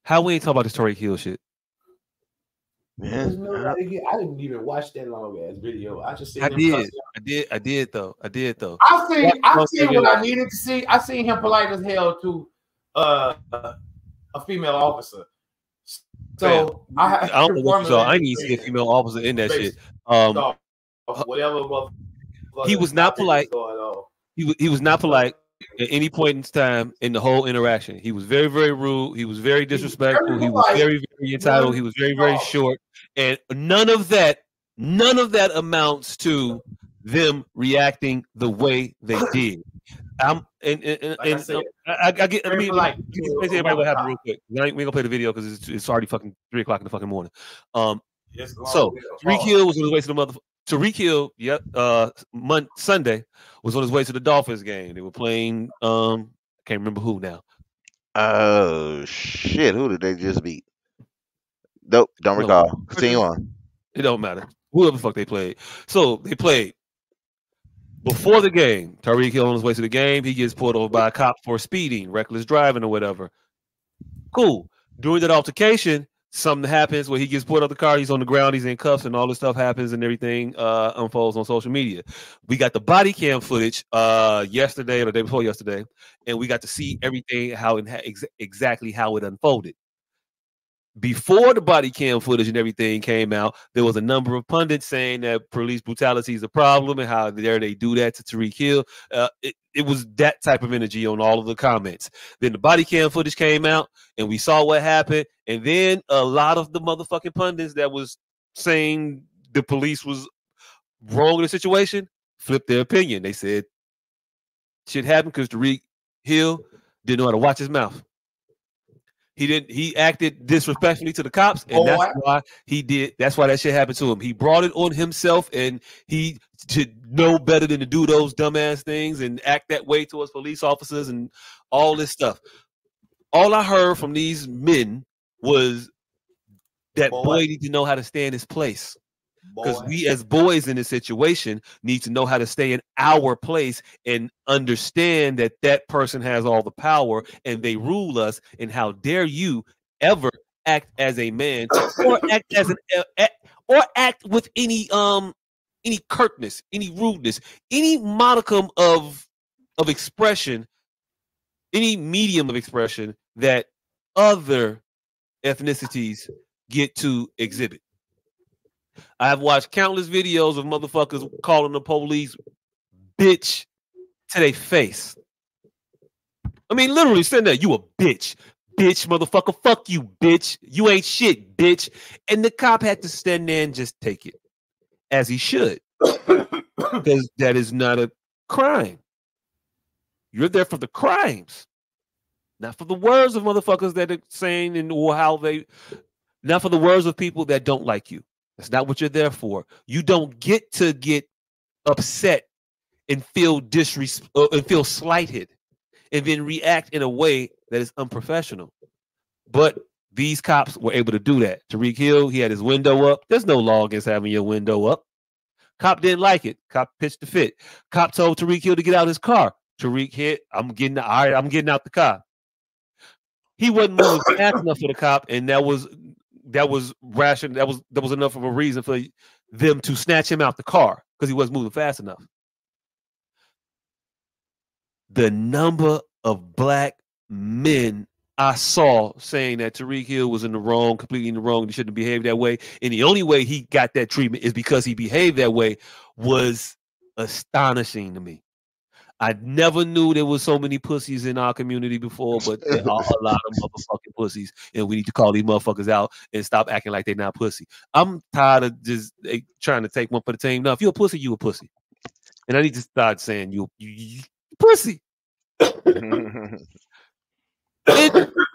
How we ain't talking about this Tariq Hill shit? Man, I didn't even watch that long ass video. I just seen I him. did though. I seen what I needed to see. I seen him polite as hell to a female officer. So I don't know what you saw. I didn't even see a female officer in that shit. Whatever. He was not polite. He was not polite at any point in time in the whole interaction. He was very, very rude. He was very disrespectful. He was very, very entitled. He was very, very short. And none of that amounts to them reacting the way they did. I get. I mean, everybody what happened real quick. We ain't gonna play the video because it's already fucking 3 o'clock in the fucking morning. So Tariq Hill was on his way to the mother. Tariq Hill, Sunday was on his way to the Dolphins game. They were playing. I can't remember who now. Oh shit! Who did they just beat? Nope, don't recall. Continue on. It don't matter. Whoever the fuck they played. So they played. Before the game, Tariq Hill on his way to the game, he gets pulled over by a cop for speeding, reckless driving, or whatever. Cool. During that altercation, something happens where he gets pulled out the car. He's on the ground. He's in cuffs, and all this stuff happens, and everything unfolds on social media. We got the body cam footage yesterday or the day before yesterday, and we got to see everything exactly how it unfolded. Before the body cam footage and everything came out, there was a number of pundits saying that police brutality is a problem and how dare they do that to Tariq Hill. It was that type of energy on all of the comments. Then the body cam footage came out and we saw what happened. And then a lot of the motherfucking pundits that was saying the police was wrong in the situation flipped their opinion. They said shit happened because Tariq Hill didn't know how to watch his mouth. He acted disrespectfully to the cops, and that's why he did. That's why that shit happened to him. He brought it on himself, and he should know better than to do those dumbass things and act that way towards police officers and all this stuff. All I heard from these men was that boy need to know how to stay in his place. Because we as boys in this situation need to know how to stay in our place and understand that that person has all the power and they rule us. And how dare you ever act as a man or act as act with any curtness, any rudeness, any modicum of expression, any medium of expression that other ethnicities get to exhibit. I've watched countless videos of motherfuckers calling the police bitch to their face. I mean, literally saying that you a bitch, motherfucker, fuck you, bitch. You ain't shit, bitch. And the cop had to stand there and just take it, as he should, because that is not a crime. You're there for the crimes, not for the words of motherfuckers that are saying and or how they, not for the words of people that don't like you. That's not what you're there for. You don't get to get upset and feel and feel slighted and then react in a way that is unprofessional. But these cops were able to do that. Tariq Hill, he had his window up. There's no law against having your window up. Cop didn't like it. Cop pitched the fit. Cop told Tariq Hill to get out of his car. Tariq hit, I'm getting out the car. He wasn't moving fast enough for the cop, and that was rational. That was enough of a reason for them to snatch him out the car because he wasn't moving fast enough. The number of black men I saw saying that Tariq Hill was in the wrong, completely in the wrong, he shouldn't behave that way, and the only way he got that treatment is because he behaved that way, was astonishing to me. I never knew there was so many pussies in our community before, but there are a lot of motherfucking pussies, and we need to call these motherfuckers out and stop acting like they're not pussy. I'm tired of just trying to take one for the team. No, if you're a pussy, you a pussy. And I need to start saying you pussy. These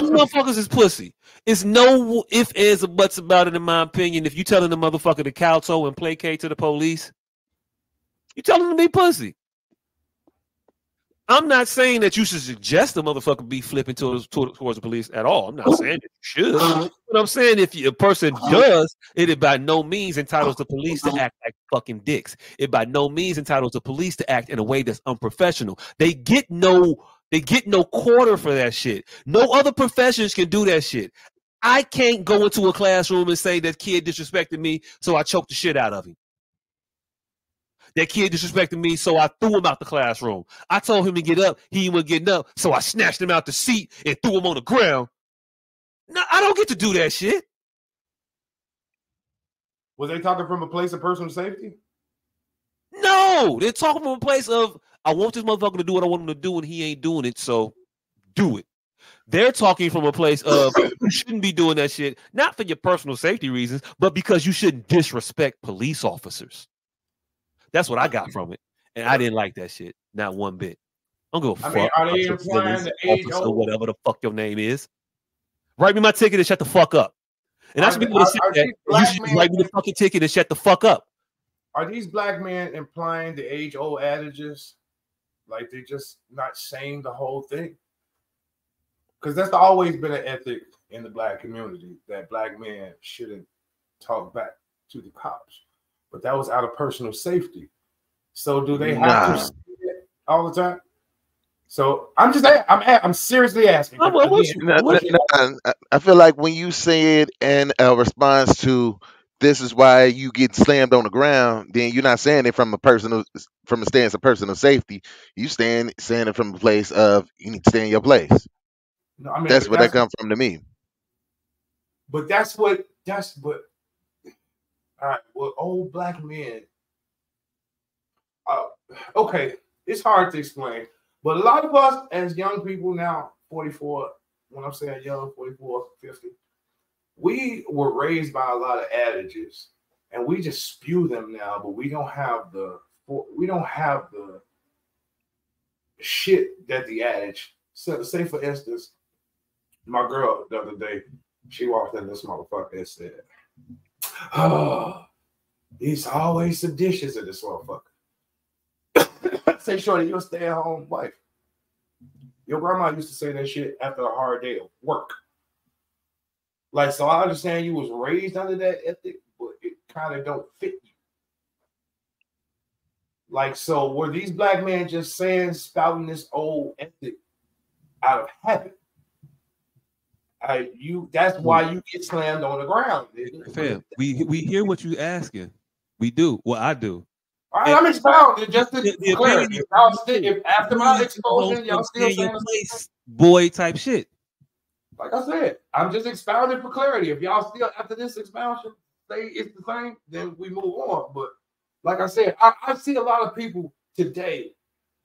motherfuckers is pussy. It's no ifs, ands, or buts about it, in my opinion. If you telling the motherfucker to kowtow and placate to the police, you telling them to be pussy. I'm not saying that you should suggest a motherfucker be flipping towards the police at all. I'm not saying that you should. But I'm saying if a person does, it by no means entitles the police to act like fucking dicks. It by no means entitles the police to act in a way that's unprofessional. They get no quarter for that shit. No other professions can do that shit. I can't go into a classroom and say that kid disrespected me, so I choked the shit out of him. That kid disrespected me, so I threw him out the classroom. I told him to get up. He wasn't getting up, so I snatched him out the seat and threw him on the ground. No, I don't get to do that shit. Was they talking from a place of personal safety? No, they're talking from a place of, I want this motherfucker to do what I want him to do, and he ain't doing it, so do it. They're talking from a place of, you shouldn't be doing that shit, not for your personal safety reasons, but because you shouldn't disrespect police officers. That's what I got from it. And I didn't like that shit. Not one bit. I don't give a fuck. Are they implying the age or whatever the fuck your name is? Write me my ticket and shut the fuck up. And that's people that say that. You should write me the fucking ticket and shut the fuck up. Are these black men implying the age-old adages? Like they're just not saying the whole thing? Because that's always been an ethic in the black community that black men shouldn't talk back to the cops. But that was out of personal safety. So do they have to say it all the time? So I'm just I'm seriously asking. I feel like when you say it in a response to this is why you get slammed on the ground, then you're not saying it from a stance of personal safety. You saying it from a place of you need to stay in your place. No, I mean, that's where that comes from to me. But that's what. All right, well, old black men. Okay, it's hard to explain, but a lot of us as young people now, 44, when I'm saying young, 44, 50, we were raised by a lot of adages, and we just spew them now, but we don't have the shit that the adage. So, say for instance, my girl the other day, she walked in this motherfucker and said, "Oh, there's always some dishes in this motherfucker." Say, shorty, you're a stay-at-home wife. Your grandma used to say that shit after a hard day of work. Like, so I understand you was raised under that ethic, but it kind of don't fit you. Like, so were these black men just spouting this old ethic out of habit? That's why you get slammed on the ground. Fam, we hear what you asking. We do. Well, I do. All right, I'm expounding just to be clear. If after my expulsion, y'all still saying boy type shit. Like I said, I'm just expounding for clarity. If y'all still after this expansion say it's the same, then we move on. But like I said, I see a lot of people today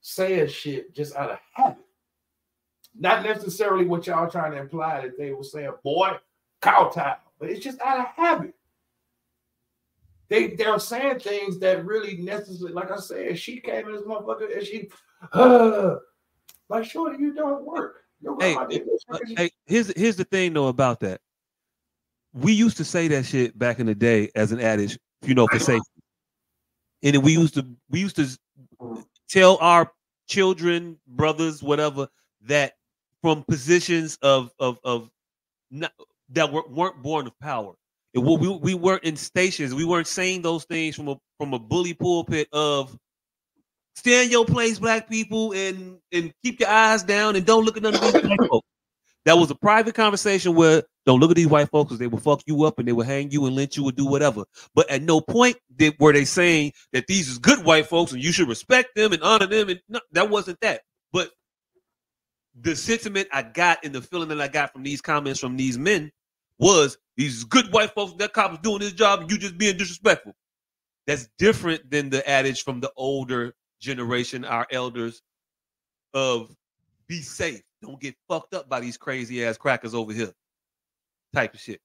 saying shit just out of habit. Not necessarily what y'all trying to imply that they were saying, boy, kowtow, but it's just out of habit. They're saying things that really necessarily, like I said, she came in this motherfucker and she, like, shorty, you don't work. Hey, here's the thing though about that. We used to say that shit back in the day as an adage, for safety. And then we used to tell our children, brothers, whatever, that from positions of that weren't born of power. We weren't in stations. We weren't saying those things from a bully pulpit of stay in your place, black people, and keep your eyes down and don't look at none of these white folks. That was a private conversation where don't look at these white folks because they will fuck you up and they will hang you and lynch you or do whatever. But at no point were they saying that these is good white folks and you should respect them and honor them. And no, that wasn't that. But the sentiment I got and the feeling that I got from these comments from these men was these good white folks, that cop is doing his job and you just being disrespectful. That's different than the adage from the older generation, our elders, of be safe. Don't get fucked up by these crazy ass crackers over here. Type of shit.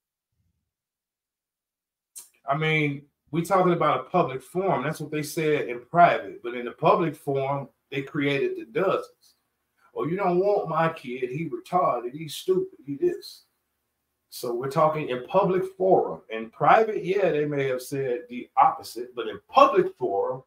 I mean, we talking about a public forum. That's what they said in private. But in the public forum, they created the dozens. Oh, you don't want my kid. He retarded. He's stupid. He this. So we're talking in public forum. In private, yeah, they may have said the opposite. But in public forum,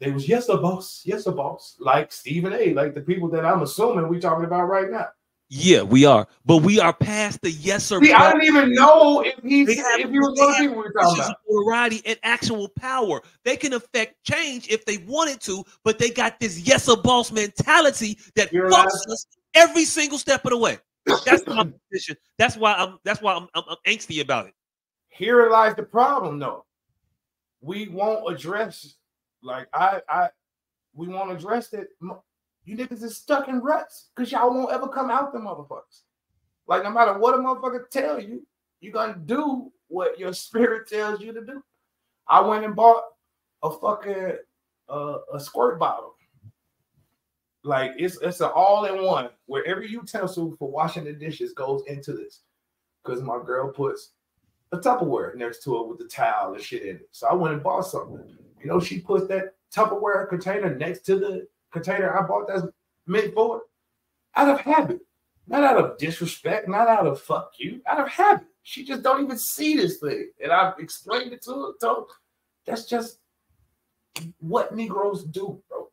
they was yes, a boss, like Stephen A, like the people that I'm assuming we're talking about right now. Yeah, we are, but we are past the yes sir. See, I didn't even know if he was one of the people we were talking about. Notoriety and actual power. They can affect change if they wanted to, but they got this yes sir boss mentality that fucks us every single step of the way. That's my position. That's why I'm angsty about it. Here lies the problem, though. We won't address, like we won't address that. You niggas is stuck in ruts because y'all won't ever come out the motherfuckers. Like no matter what a motherfucker tell you, you're gonna do what your spirit tells you to do. I went and bought a fucking a squirt bottle. Like it's an all-in-one where every utensil for washing the dishes goes into this. Because my girl puts a Tupperware next to it with the towel and shit in it. So I went and bought something. You know, she puts that Tupperware container next to the container I bought that's meant for it. Out of habit. Not out of disrespect, not out of fuck you, out of habit. She just don't even see this thing. And I've explained it to her. So that's just what Negroes do, bro.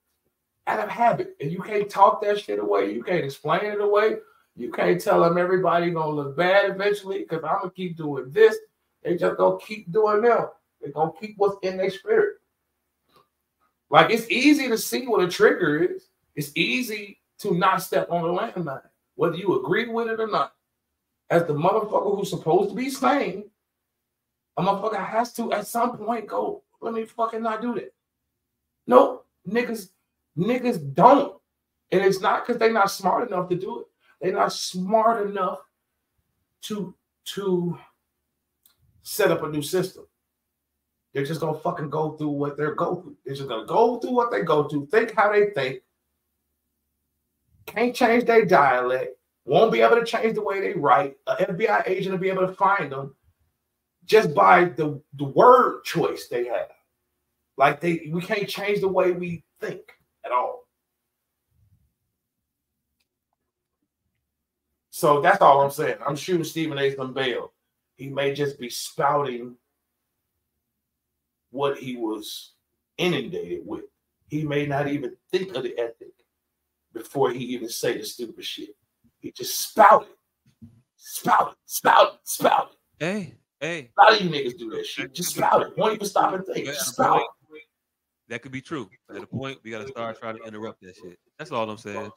Out of habit. And you can't talk that shit away. You can't explain it away. You can't tell them everybody gonna look bad eventually because I'm gonna keep doing this. They just gonna keep doing them. They're gonna keep what's in their spirit. Like it's easy to see what a trigger is. It's easy to not step on the landmine, whether you agree with it or not. As the motherfucker who's supposed to be sane, a motherfucker has to at some point go, let me fucking not do that. No, niggas don't. And it's not because they're not smart enough to do it. They're not smart enough to set up a new system. They're just gonna fucking go through what they're going through. They're just gonna go through what they go through, think how they think, can't change their dialect, won't be able to change the way they write. An FBI agent will be able to find them just by the word choice they have. Like we can't change the way we think at all. So that's all I'm saying. I'm shooting Stephen A. some bail. He may just be spouting what he was inundated with. He may not even think of the ethic before he even say the stupid shit. He just spouted. Hey. A lot of you niggas do that shit. Just spout it. Won't even stop and think. Just spout it. That could be true. At a point, we got to start trying to interrupt that shit. That's all I'm saying.